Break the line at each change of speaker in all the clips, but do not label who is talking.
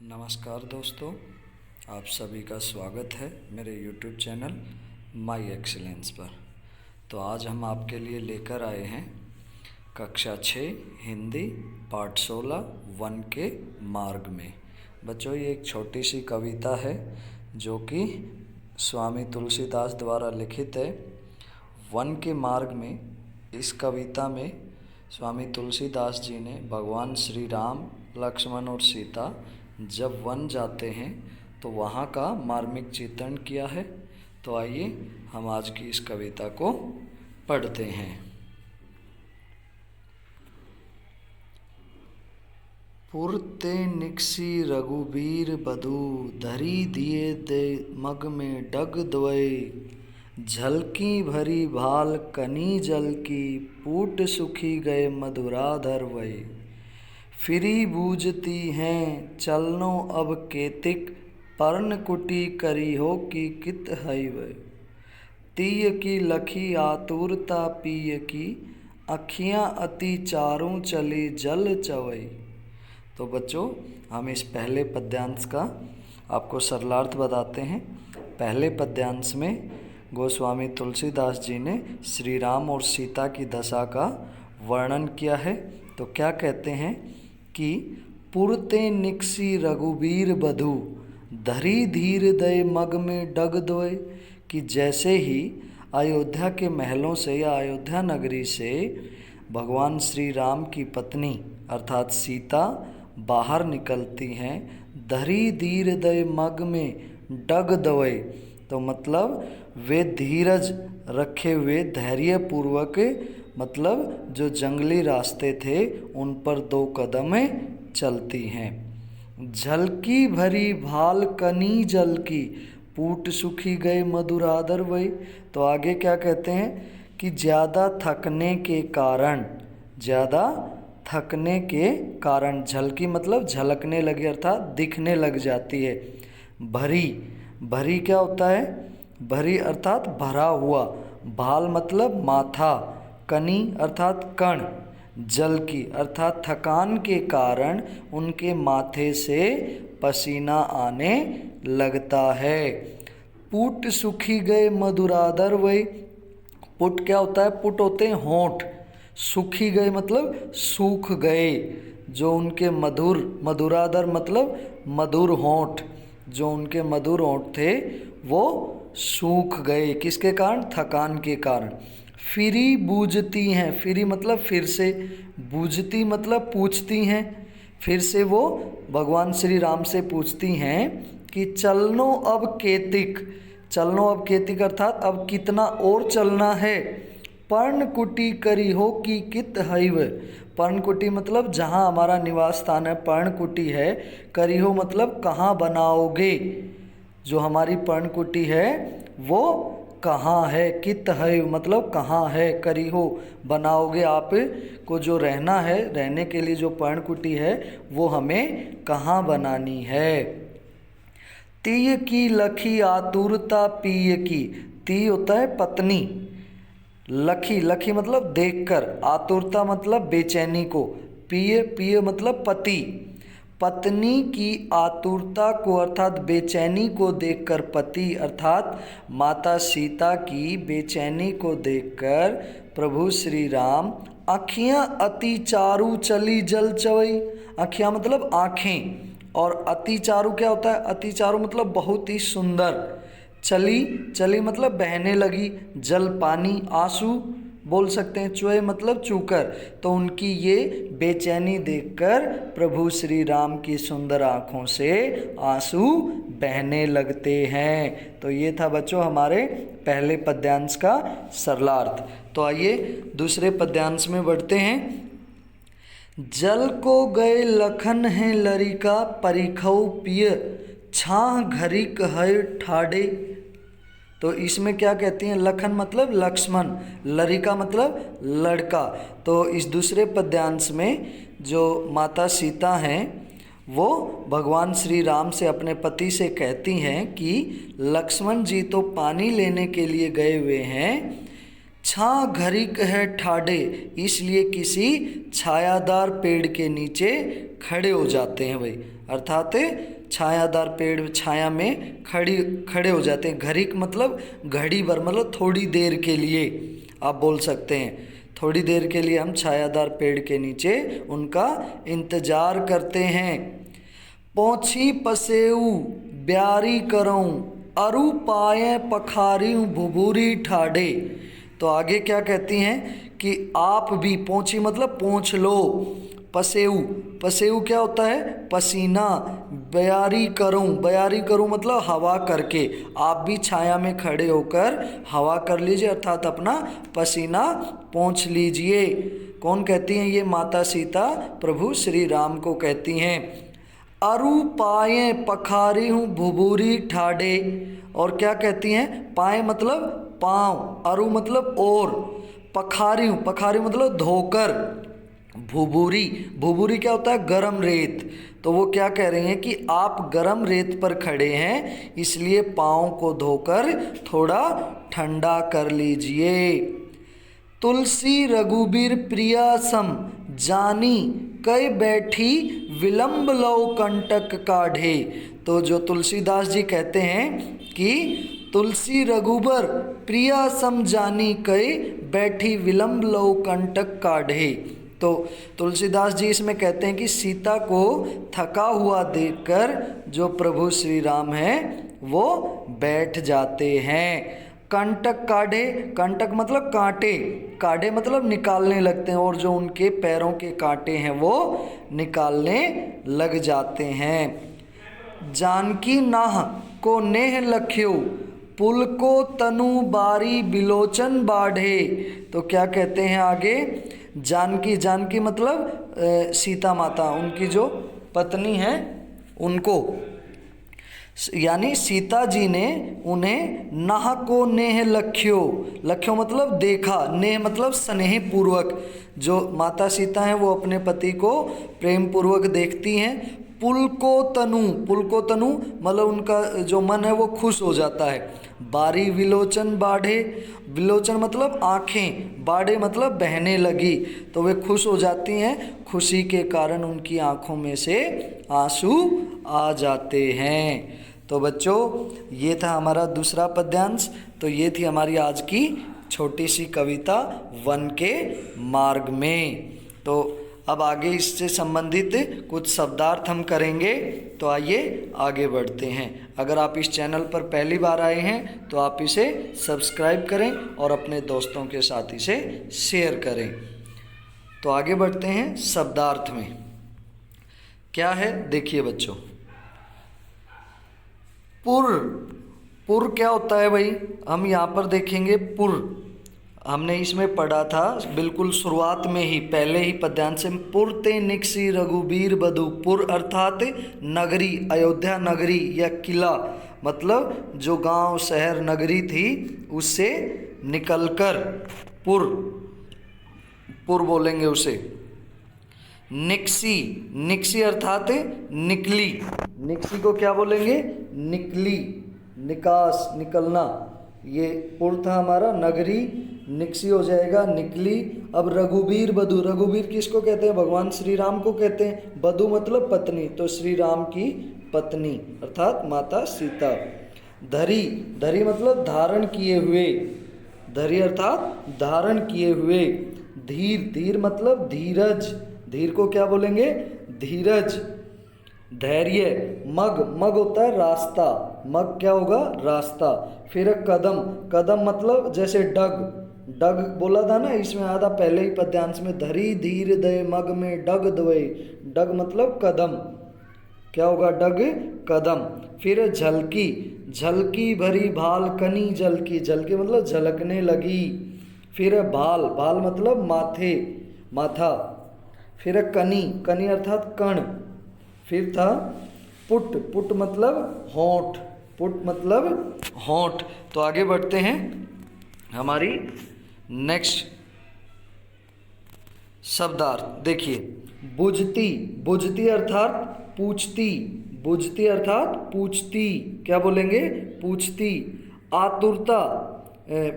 नमस्कार दोस्तों, आप सभी का स्वागत है मेरे YouTube चैनल माई एक्सीलेंस पर। तो आज हम आपके लिए लेकर आए हैं कक्षा 6 हिंदी पाठ 16 वन के मार्ग में। बच्चों, ये एक छोटी सी कविता है जो कि स्वामी तुलसीदास द्वारा लिखित है। वन के मार्ग में इस कविता में स्वामी तुलसीदास जी ने भगवान श्री राम, लक्ष्मण और सीता जब वन जाते हैं तो वहाँ का मार्मिक चित्रण किया है। तो आइए हम आज की इस कविता को पढ़ते हैं। पुरते निकसी रघुबीर बधू, धरी दिए दे मग में डग द्वय। झलकी भरी भाल कनी जल की, पूट सुखी गए मधुराधर वै। फिरी बूझती हैं चलनो अब केतिक, पर्ण कुटी करी हो की कित हैव। तीय की लखी आतुरता पीय की, अखियाँ अति चारों चली जल चवई। तो बच्चों, हम इस पहले पद्यांश का आपको सरलार्थ बताते हैं। पहले पद्यांश में गोस्वामी तुलसीदास जी ने श्री राम और सीता की दशा का वर्णन किया है। तो क्या कहते हैं कि पुरते निकसी रघुबीर बधू, धरी धीर दय मग में डग दोय। कि जैसे ही अयोध्या के महलों से या अयोध्या नगरी से भगवान श्री राम की पत्नी अर्थात सीता बाहर निकलती हैं, धरी धीर दय मग में डग दोय। तो मतलब वे धीरज रखे हुए धैर्य पूर्वक, मतलब जो जंगली रास्ते थे उन पर 2 कदम चलती हैं। झलकी भरी भाल कनी जल की, पूट सुखी गए मधुराधर वै। तो आगे क्या कहते हैं कि ज़्यादा थकने के कारण झलकी मतलब झलकने लगी अर्थात दिखने लग जाती है। भरी क्या होता है? भरी अर्थात भरा हुआ, भाल मतलब माथा, कनी अर्थात कण, जल की अर्थात थकान के कारण उनके माथे से पसीना आने लगता है। पुट सुखी गए मधुराधर वै। पुट क्या होता है? पुट होते हैं होंठ, सुखी गए मतलब सूख गए। जो उनके मधुराधर मतलब मधुर होंठ, जो उनके मधुर होंठ थे वो सूख गए। किसके कारण? थकान के कारण। फिरी बूझती हैं, फिरी मतलब फिर से, बूझती मतलब पूछती हैं। फिर से वो भगवान श्री राम से पूछती हैं कि चलनो अब केतिक, चलनो अब केतिक अर्थात अब कितना और चलना है। पर्णकुटी करी हो कि कित हैव। पर्णकुटी मतलब जहाँ हमारा निवास स्थान है, पर्णकुटी है। करी हो मतलब कहाँ बनाओगे, जो हमारी पर्णकुटी है वो कहाँ है। कित है मतलब कहाँ है, करी हो बनाओगे, आप को जो रहना है, रहने के लिए जो पर्णकुटी है वो हमें कहाँ बनानी है। तीय की लखी आतुरता पीय की, ती होता है पत्नी, लखी मतलब देखकर, आतुरता मतलब बेचैनी को, पीय मतलब पति। पत्नी की आतुरता को अर्थात बेचैनी को देखकर, पति अर्थात माता सीता की बेचैनी को देखकर प्रभु श्री राम अखियाँ अति चारु चली जल चवई। अखियाँ मतलब आँखें, और अति चारु क्या होता है? अति चारु मतलब बहुत ही सुंदर। चली मतलब बहने लगी, जल पानी, आंसू बोल सकते हैं, चुए मतलब चूकर। तो उनकी ये बेचैनी देखकर प्रभु श्री राम की सुंदर आँखों से आंसू बहने लगते हैं। तो ये था बच्चों हमारे पहले पद्यांश का सरलार्थ। तो आइए दूसरे पद्यांश में बढ़ते हैं। जल को गए लखन है लरिका, परिखौ पिय छाह घरिक है ठाडे। तो इसमें क्या कहती हैं? लखन मतलब लक्ष्मण, लरिका मतलब लड़का। तो इस दूसरे पद्यांश में जो माता सीता हैं वो भगवान श्री राम से, अपने पति से कहती हैं कि लक्ष्मण जी तो पानी लेने के लिए गए हुए हैं, छां घरिक है ठाडे, इसलिए किसी छायादार पेड़ के नीचे खड़े हो जाते हैं भाई। अर्थात छायादार पेड़ छाया में खड़े हो जाते हैं। घरिक मतलब घड़ी भर, मतलब थोड़ी देर के लिए आप बोल सकते हैं। थोड़ी देर के लिए हम छायादार पेड़ के नीचे उनका इंतजार करते हैं। पौछी पसेऊ ब्यारी करऊं, अरु पाए पखारियूं भुभुरी ठाडे। तो आगे क्या कहती हैं कि आप भी, पोंछी मतलब पोंछ लो, पसेऊ, पसेऊ क्या होता है? पसीना, बयारी करूं, बयारी करूं मतलब हवा करके, आप भी छाया में खड़े होकर हवा कर लीजिए, अर्थात अपना पसीना पोंछ लीजिए। कौन कहती हैं ये? माता सीता प्रभु श्री राम को कहती हैं। अरु पाए पखारी हूँ भुभुरी ठाडे, और क्या कहती हैं? पाए मतलब पाँव, अरु मतलब और, पखारी हूँ, पखारी मतलब धोकर, भुभुरी, भुभुरी क्या होता है? गरम रेत। तो वो क्या कह रही हैं कि आप गरम रेत पर खड़े हैं, इसलिए पाँव को धोकर थोड़ा ठंडा कर लीजिए। तुलसी रघुबीर प्रिया सम, जानी कई बैठी विलंब लौ कंटक काढ़े। तो जो तुलसीदास जी कहते हैं कि तुलसी रघुबर प्रिया सम जानी कई बैठी विलंब लौ कंटक काढ़े। तो तुलसीदास जी इसमें कहते हैं कि सीता को थका हुआ देखकर जो प्रभु श्री राम हैं वो बैठ जाते हैं। कंटक काढ़े, कंटक मतलब कांटे, काढ़े मतलब निकालने लगते हैं, और जो उनके पैरों के कांटे हैं वो निकालने लग जाते हैं। जानकी नाह को नेह लख्यो, पुल को तनु बारी बिलोचन बाढ़े। तो क्या कहते हैं आगे? जानकी, जानकी मतलब सीता माता, उनकी जो पत्नी है उनको, यानी सीता जी ने उन्हें नाह को नेह लख्यो, लख्यो मतलब देखा, नेह मतलब स्नेह पूर्वक, जो माता सीता हैं वो अपने पति को प्रेम पूर्वक देखती हैं। पुल को तनु, पुल को तनु मतलब उनका जो मन है वो खुश हो जाता है। बारी विलोचन बाढ़े, विलोचन मतलब आँखें, बाढ़े मतलब बहने लगी, तो वे खुश हो जाती हैं, खुशी के कारण उनकी आँखों में से आंसू आ जाते हैं। तो बच्चों ये था हमारा दूसरा पद्यांश। तो ये थी हमारी आज की छोटी सी कविता वन के मार्ग में। तो अब आगे इससे संबंधित कुछ शब्दार्थ हम करेंगे। तो आइए आगे बढ़ते हैं। अगर आप इस चैनल पर पहली बार आए हैं तो आप इसे सब्सक्राइब करें और अपने दोस्तों के साथ इसे शेयर करें। तो आगे बढ़ते हैं शब्दार्थ में। क्या है देखिए बच्चों, पुर, पुर क्या होता है भाई? हम यहाँ पर देखेंगे पुर, हमने इसमें पढ़ा था बिल्कुल शुरुआत में ही, पहले ही पद्यांश में, पुर ते निकसी रघुबीर बधु। पुर अर्थात नगरी, अयोध्या नगरी या किला, मतलब जो गांव शहर नगरी थी उससे निकलकर पुर, पुर बोलेंगे उसे। निकसी, निकसी अर्थात निकली, निकसी को क्या बोलेंगे? निकली, निकास, निकलना। ये पुर था हमारा, नगरी, निकसी हो जाएगा निकली। अब रघुबीर बधु, रघुबीर किसको कहते हैं? भगवान श्री राम को कहते हैं। बधु मतलब पत्नी, तो श्री राम की पत्नी अर्थात माता सीता। धरी, धरी मतलब धारण किए हुए, धरी अर्थात धारण किए हुए। धीर, धीर मतलब धीरज, धीर को क्या बोलेंगे? धीरज। धैर्य। मग, मग होता है रास्ता, मग क्या होगा? रास्ता। फिर कदम, कदम मतलब जैसे डग, डग बोला था ना इसमें आधा पहले ही पद्यांश में, धरी धीर दय मग में डग दवे, डग मतलब कदम, क्या होगा? डग कदम। फिर झलकी, झलकी भरी भाल कनी झलकी, झलकी मतलब झलकने लगी। फिर भाल, भाल मतलब माथे, माथा। फिर कनी, कनी अर्थात कण। फिर था पुट, पुट मतलब होंठ, पुट मतलब होंठ। तो आगे बढ़ते हैं हमारी नेक्स्ट शब्दार्थ। देखिए बुझती, बुझती अर्थात पूछती, बुझती अर्थात पूछती, क्या बोलेंगे? पूछती। आतुरता,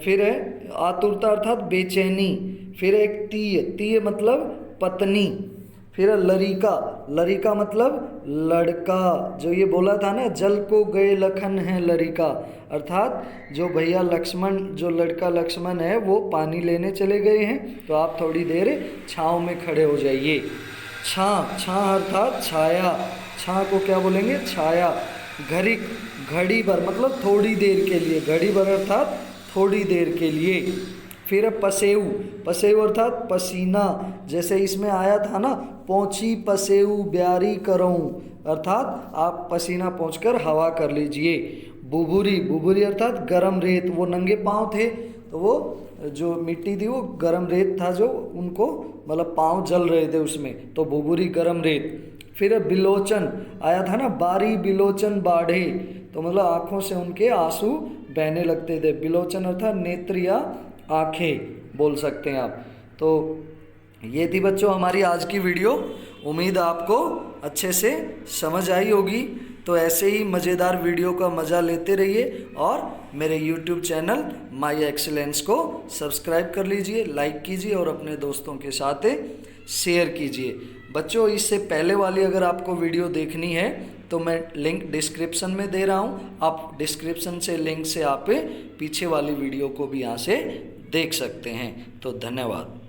फिर है आतुरता अर्थात बेचैनी। फिर एक तीय, तीय मतलब पत्नी। फिर लरिका, लरिका मतलब लड़का। जो ये बोला था ना, जल को गए लखन है लरिका, अर्थात जो भैया लक्ष्मण, जो लड़का लक्ष्मण है वो पानी लेने चले गए हैं, तो आप थोड़ी देर छाँव में खड़े हो जाइए। छाँ, छाँ अर्थात छाया। छाँ को क्या बोलेंगे? छाया। घड़ी, घड़ी भर मतलब थोड़ी देर के लिए, घड़ी भर अर्थात थोड़ी देर के लिए। फिर पसेऊ, पसेऊ अर्थात पसीना। जैसे इसमें आया था ना, पहुँची पसेऊ ब्यारी करऊँ, अर्थात आप पसीना पहुँचकर हवा कर लीजिए। बुभुरी, बुभुरी अर्थात गरम रेत। वो नंगे पाँव थे तो वो जो मिट्टी थी वो गरम रेत था, जो उनको मतलब पाँव जल रहे थे उसमें, तो बुभुरी गरम रेत। फिर बिलोचन आया था ना, बारी बिलोचन बाढ़े, तो मतलब आँखों से उनके आंसू बहने लगते थे। बिलोचन अर्थात नेत्र या आँखें बोल सकते हैं आप। तो ये थी बच्चों हमारी आज की वीडियो। उम्मीद आपको अच्छे से समझ आई होगी। तो ऐसे ही मज़ेदार वीडियो का मज़ा लेते रहिए और मेरे YouTube चैनल माई एक्सीलेंस को सब्सक्राइब कर लीजिए, लाइक कीजिए और अपने दोस्तों के साथ शेयर कीजिए। बच्चों, इससे पहले वाली अगर आपको वीडियो देखनी है तो मैं लिंक डिस्क्रिप्शन में दे रहा हूँ, आप डिस्क्रिप्शन से लिंक से आप पीछे वाली वीडियो को भी यहाँ से देख सकते हैं। तो धन्यवाद।